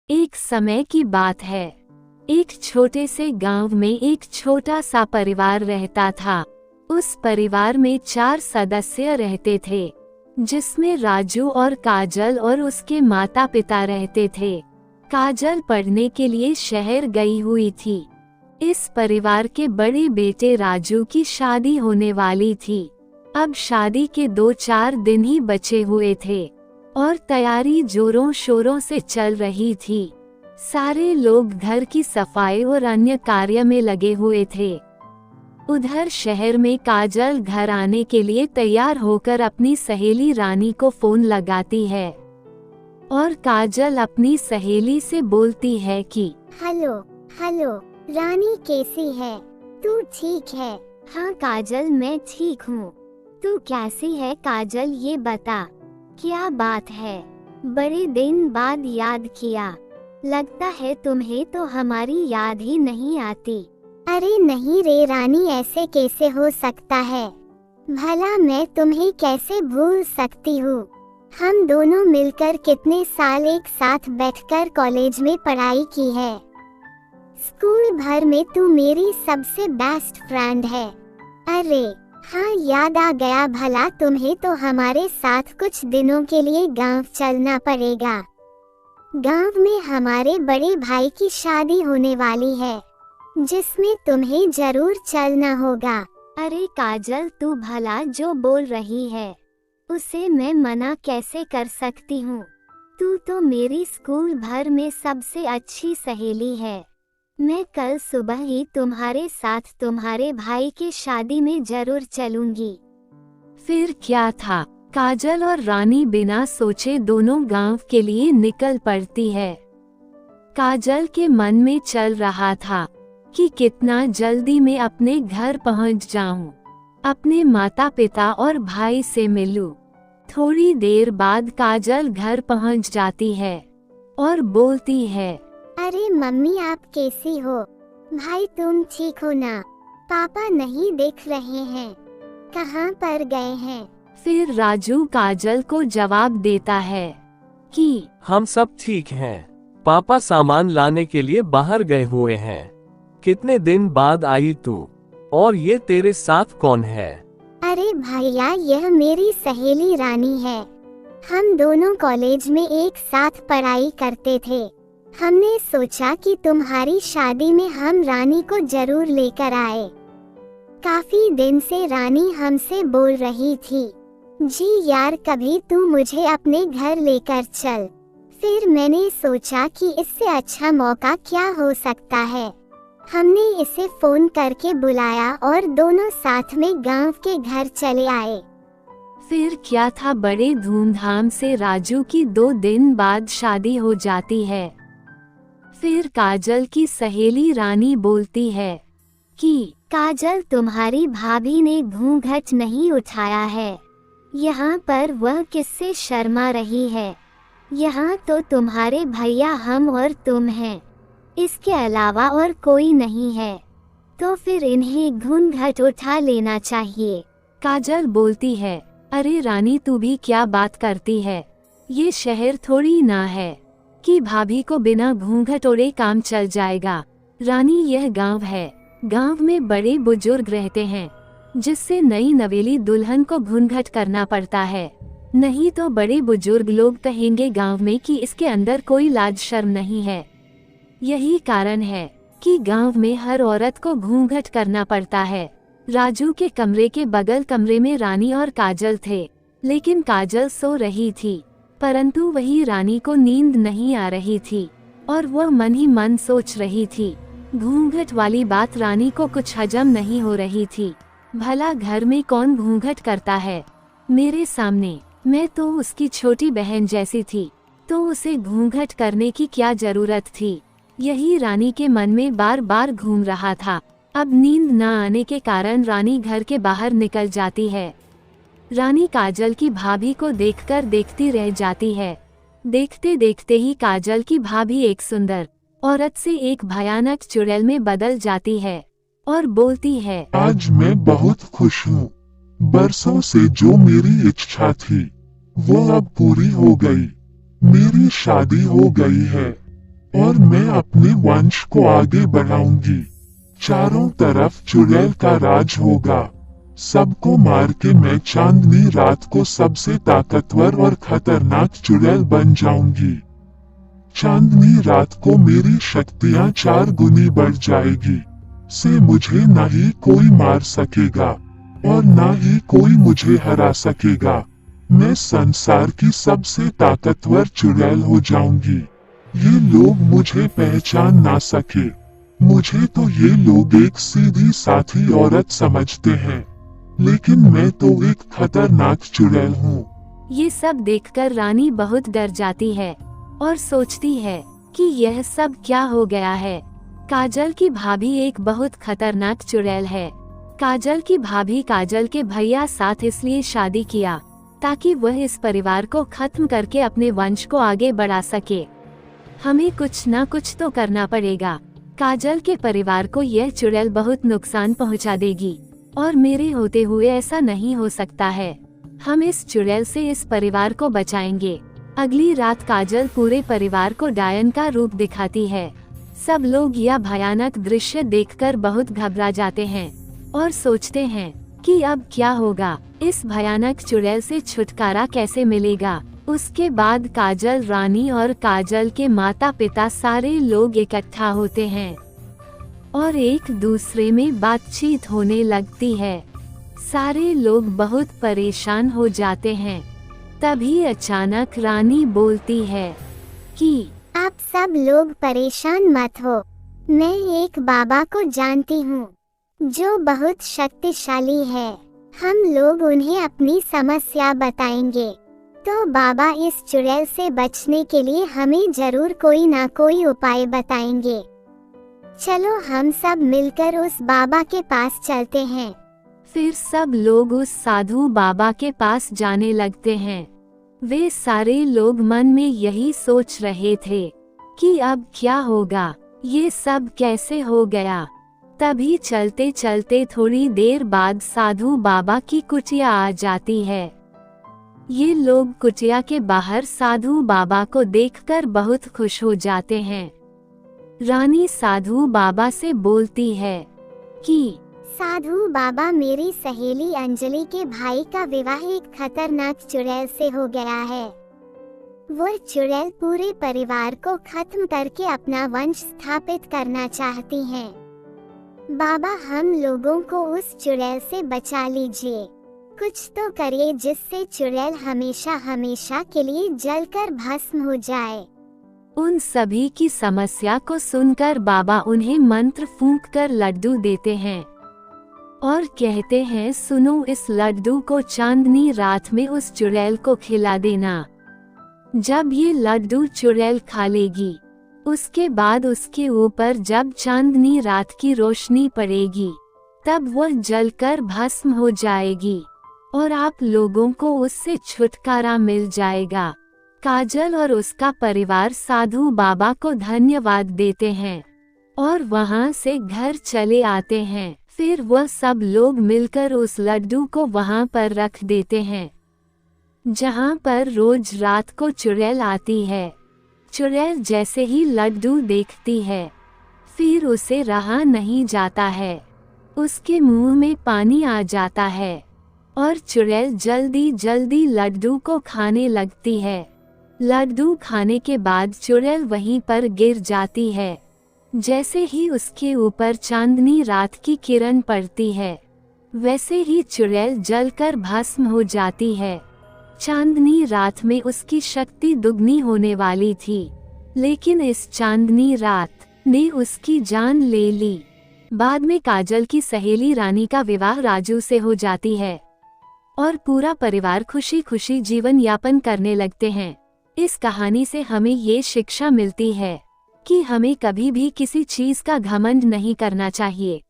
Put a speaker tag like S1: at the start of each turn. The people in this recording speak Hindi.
S1: एक समय की बात है। एक छोटे से गांव में एक छोटा सा परिवार रहता था। उस परिवार में 4 सदस्य रहते थे, जिसमें राजू और काजल और उसके माता पिता रहते थे। काजल पढ़ने के लिए शहर गई हुई थी। इस परिवार के बड़े बेटे राजू की शादी होने वाली थी। अब शादी के 2-4 दिन ही बचे हुए थे और तैयारी जोरों शोरों से चल रही थी। सारे लोग घर की सफाई और अन्य कार्य में लगे हुए थे। उधर शहर में काजल घर आने के लिए तैयार होकर अपनी सहेली रानी को फोन लगाती है और काजल अपनी सहेली से बोलती है कि
S2: हेलो हेलो रानी, कैसी है? तू ठीक है?
S3: हाँ काजल, मैं ठीक हूँ। तू कैसी है काजल, ये बता, क्या बात है? बड़े दिन बाद याद किया। लगता है तुम्हें तो हमारी याद ही नहीं आती।
S2: अरे नहीं रे रानी, ऐसे कैसे हो सकता है? भला मैं तुम्हें कैसे भूल सकती हूँ? हम दोनों मिलकर कितने साल एक साथ बैठकर कॉलेज में पढ़ाई की है। स्कूल भर में तू मेरी सबसे बेस्ट फ्रेंड है। अरे हाँ, याद आ गया। भला तुम्हें तो हमारे साथ कुछ दिनों के लिए गांव चलना पड़ेगा। गांव में हमारे बड़े भाई की शादी होने वाली है, जिसमें तुम्हें जरूर चलना होगा।
S3: अरे काजल, तू भला जो बोल रही है उसे मैं मना कैसे कर सकती हूँ? तू तो मेरी स्कूल भर में सबसे अच्छी सहेली है। मैं कल सुबह ही तुम्हारे साथ तुम्हारे भाई की शादी में जरूर चलूंगी।
S1: फिर क्या था, काजल और रानी बिना सोचे दोनों गांव के लिए निकल पड़ती है। काजल के मन में चल रहा था कि कितना जल्दी मैं अपने घर पहुंच जाऊं, अपने माता पिता और भाई से मिलूं। थोड़ी देर बाद काजल घर पहुंच जाती है और बोलती है,
S2: अरे मम्मी, आप कैसी हो? भाई तुम ठीक हो ना? पापा नहीं दिख रहे हैं, कहाँ पर गए हैं?
S1: फिर राजू काजल को जवाब देता है कि
S4: हम सब ठीक हैं। पापा सामान लाने के लिए बाहर गए हुए हैं। कितने दिन बाद आई तू? और ये तेरे साथ कौन है?
S2: अरे भैया, यह मेरी सहेली रानी है। हम दोनों कॉलेज में एक साथ पढ़ाई करते थे। हमने सोचा कि तुम्हारी शादी में हम रानी को जरूर लेकर आए। काफी दिन से रानी हमसे बोल रही थी, जी यार कभी तू मुझे अपने घर लेकर चल। फिर मैंने सोचा कि इससे अच्छा मौका क्या हो सकता है। हमने इसे फोन करके बुलाया और दोनों साथ में गांव के घर चले आए।
S1: फिर क्या था, बड़े धूमधाम से राजू की 2 दिन बाद शादी हो जाती है। फिर काजल की सहेली रानी बोलती है कि
S3: काजल, तुम्हारी भाभी ने घूंघट नहीं उठाया है। यहाँ पर वह किससे शर्मा रही है? यहाँ तो तुम्हारे भैया, हम और तुम हैं। इसके अलावा और कोई नहीं है, तो फिर इन्हें घूंघट उठा लेना चाहिए।
S1: काजल बोलती है, अरे रानी, तू भी क्या बात करती है? ये शहर थोड़ी ना है कि भाभी को बिना घूंघट ओढ़े काम चल जाएगा। रानी, यह गांव है। गांव में बड़े बुजुर्ग रहते हैं, जिससे नई नवेली दुल्हन को घूंघट करना पड़ता है। नहीं तो बड़े बुजुर्ग लोग कहेंगे गांव में कि इसके अंदर कोई लाज शर्म नहीं है। यही कारण है कि गांव में हर औरत को घूंघट करना पड़ता है। राजू के कमरे के बगल कमरे में रानी और काजल थे, लेकिन काजल सो रही थी, परंतु वही रानी को नींद नहीं आ रही थी और वह मन ही मन सोच रही थी। घूंघट वाली बात रानी को कुछ हजम नहीं हो रही थी। भला घर में कौन घूंघट करता है? मेरे सामने मैं तो उसकी छोटी बहन जैसी थी, तो उसे घूंघट करने की क्या जरूरत थी? यही रानी के मन में बार बार घूम रहा था। अब नींद न आने के कारण रानी घर के बाहर निकल जाती है। रानी काजल की भाभी को देखकर देखती रह जाती है। देखते देखते ही काजल की भाभी एक सुंदर औरत से एक भयानक चुड़ैल में बदल जाती है और बोलती है,
S5: आज मैं बहुत खुश हूँ। बरसों से जो मेरी इच्छा थी वो अब पूरी हो गई। मेरी शादी हो गई है और मैं अपने वंश को आगे बढ़ाऊंगी। चारों तरफ चुड़ैल का राज होगा। सबको मार के मैं चांदनी रात को सबसे ताकतवर और खतरनाक चुड़ैल बन जाऊंगी। चांदनी रात को मेरी शक्तियां 4 गुनी बढ़ जाएगी। से मुझे ना ही कोई मार सकेगा और ना ही कोई मुझे हरा सकेगा। मैं संसार की सबसे ताकतवर चुड़ैल हो जाऊंगी। ये लोग मुझे पहचान ना सके। मुझे तो ये लोग एक सीधी साधी औरत समझते हैं, लेकिन मैं तो एक खतरनाक चुड़ैल हूँ।
S1: ये सब देखकर रानी बहुत डर जाती है और सोचती है कि यह सब क्या हो गया है। काजल की भाभी एक बहुत खतरनाक चुड़ैल है। काजल की भाभी काजल के भैया साथ इसलिए शादी किया ताकि वह इस परिवार को खत्म करके अपने वंश को आगे बढ़ा सके। हमें कुछ ना कुछ तो करना पड़ेगा। काजल के परिवार को यह चुड़ैल बहुत नुकसान पहुंचा देगी और मेरे होते हुए ऐसा नहीं हो सकता है। हम इस चुड़ैल से इस परिवार को बचाएंगे। अगली रात काजल पूरे परिवार को डायन का रूप दिखाती है। सब लोग यह भयानक दृश्य देखकर बहुत घबरा जाते हैं और सोचते हैं कि अब क्या होगा, इस भयानक चुड़ैल से छुटकारा कैसे मिलेगा। उसके बाद काजल रानी और काजल के माता पिता सारे लोग इकट्ठा होते हैं और एक दूसरे में बातचीत होने लगती है। सारे लोग बहुत परेशान हो जाते हैं। तभी अचानक रानी बोलती है कि
S2: आप सब लोग परेशान मत हो। मैं एक बाबा को जानती हूँ जो बहुत शक्तिशाली है। हम लोग उन्हें अपनी समस्या बताएंगे तो बाबा इस चुड़ैल से बचने के लिए हमें जरूर कोई ना कोई उपाय बताएंगे। चलो हम सब मिलकर उस बाबा के पास चलते हैं।
S1: फिर सब लोग उस साधु बाबा के पास जाने लगते हैं। वे सारे लोग मन में यही सोच रहे थे कि अब क्या होगा, ये सब कैसे हो गया। तभी चलते चलते थोड़ी देर बाद साधु बाबा की कुटिया आ जाती है। ये लोग कुटिया के बाहर साधु बाबा को देखकर बहुत खुश हो जाते हैं। रानी साधु बाबा से बोलती है कि
S2: साधु बाबा, मेरी सहेली अंजलि के भाई का विवाह एक खतरनाक चुड़ैल से हो गया है। वह चुड़ैल पूरे परिवार को खत्म करके अपना वंश स्थापित करना चाहती हैं। बाबा, हम लोगों को उस चुड़ैल से बचा लीजिए। कुछ तो करिए जिससे चुड़ैल हमेशा हमेशा के लिए जलकर भस्म हो जाए।
S1: उन सभी की समस्या को सुनकर बाबा उन्हें मंत्र फूंककर लड्डू देते हैं और कहते हैं, सुनो, इस लड्डू को चांदनी रात में उस चुड़ैल को खिला देना। जब ये लड्डू चुड़ैल खा लेगी, उसके बाद उसके ऊपर जब चांदनी रात की रोशनी पड़ेगी, तब वह जलकर भस्म हो जाएगी और आप लोगों को उससे छुटकारा मिल जाएगा। काजल और उसका परिवार साधु बाबा को धन्यवाद देते हैं और वहां से घर चले आते हैं। फिर वह सब लोग मिलकर उस लड्डू को वहां पर रख देते हैं जहां पर रोज रात को चुड़ैल आती है। चुड़ैल जैसे ही लड्डू देखती है, फिर उसे रहा नहीं जाता है। उसके मुंह में पानी आ जाता है और चुड़ैल जल्दी जल्दी लड्डू को खाने लगती है। लड्डू खाने के बाद चुड़ैल वहीं पर गिर जाती है। जैसे ही उसके ऊपर चांदनी रात की किरण पड़ती है, वैसे ही चुड़ैल जलकर भस्म हो जाती है। चांदनी रात में उसकी शक्ति दुगनी होने वाली थी, लेकिन इस चांदनी रात ने उसकी जान ले ली। बाद में काजल की सहेली रानी का विवाह राजू से हो जाती है और पूरा परिवार खुशी खुशी जीवन यापन करने लगते हैं। इस कहानी से हमें ये शिक्षा मिलती है कि हमें कभी भी किसी चीज का घमंड नहीं करना चाहिए।